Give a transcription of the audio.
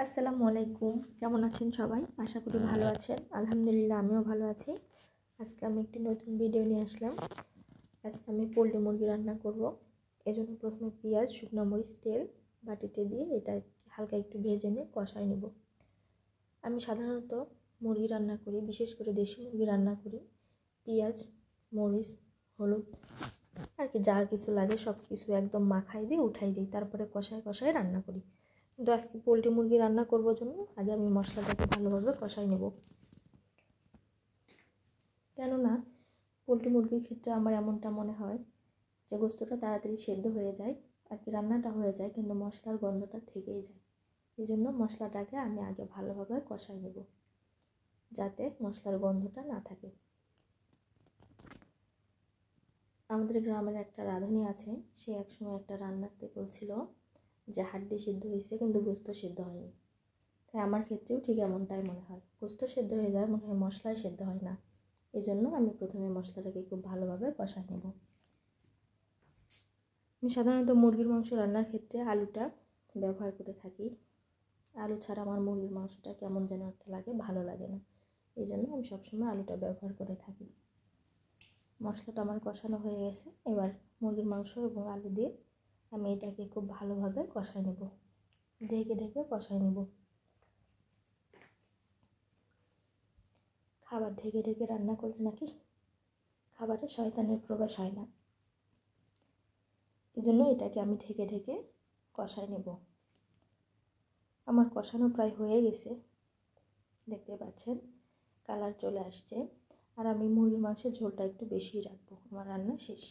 আসসালামু আলাইকুম। কেমন আছেন সবাই? আশা করি ভালো আছেন। আলহামদুলিল্লাহ আমিও ভালো আছি। আজকে আমি একটি নতুন ভিডিও নিয়ে আসলাম। আজকে আমি পোলট্রি মুরগি রান্না করব। এজন্য প্রথমে পেঁয়াজ, শুকনো মরিচ, তেল বাটিতে দিয়ে এটা হালকা একটু ভেজে নিয়ে কষায় নেব। আমি সাধারণত মুরগি রান্না করি, বিশেষ করে দেশি মুরগি রান্না করি পেঁয়াজ, মরিচ, হলুদ আর কি যা কিছু লাগে সব কিছু একদম মাখাই দিয়ে উঠাই দিই, তারপরে কষায় কষায় রান্না করি। কিন্তু আজকে পোলট্রি মুরগি রান্না করবার জন্য আগে আমি মশলাটাকে ভালোভাবে কষাই নেব। কেননা পোলট্রি মুরগির ক্ষেত্রে আমার এমনটা মনে হয় যে গোস্তটা তাড়াতাড়ি সেদ্ধ হয়ে যায় আর কি রান্নাটা হয়ে যায়, কিন্তু মশলার গন্ধটা থেকেই যায়। এই জন্য মশলাটাকে আমি আগে ভালোভাবে কষাই নেব যাতে মশলার গন্ধটা না থাকে। আমাদের গ্রামের একটা রাঁধুনি আছে, সে একসময় একটা রান্নাতে বলছিল যে হাড্ডি সিদ্ধ হয়েছে কিন্তু গোস্ত সিদ্ধ হয়নি। তাই আমার ক্ষেত্রেও ঠিক এমনটাই মনে হয়, গোস্ত সেদ্ধ হয়ে যায়, মনে হয় মশলায় সেদ্ধ হয় না। এই জন্য আমি প্রথমে মশলাটাকে খুব ভালোভাবে কষাই নেব। আমি সাধারণত মুরগির মাংস রান্নার ক্ষেত্রে আলুটা ব্যবহার করে থাকি। আলু ছাড়া আমার মুরগির মাংসটা কেমন যেন একটা লাগে, ভালো লাগে না। এই জন্য আমি সবসময় আলুটা ব্যবহার করে থাকি। মশলাটা আমার কষানো হয়ে গেছে, এবার মুরগির মাংস এবং আলু দিয়ে আমি এটাকে খুব ভালোভাবে কষাই নেব, ঢেকে ঢেকে কষাই নেব। খাবার ঢেকে ঢেকে রান্না করলে নাকি খাবারে শয়তানের প্রবেশ হয় না, এই জন্য এটাকে আমি ঢেকে ঢেকে কষাই নেব। আমার কষানো প্রায় হয়ে গেছে, দেখতে পাচ্ছেন কালার চলে আসছে। আর আমি মুরগির মাংসের ঝোলটা একটু বেশিই রাখবো। আমার রান্না শেষ।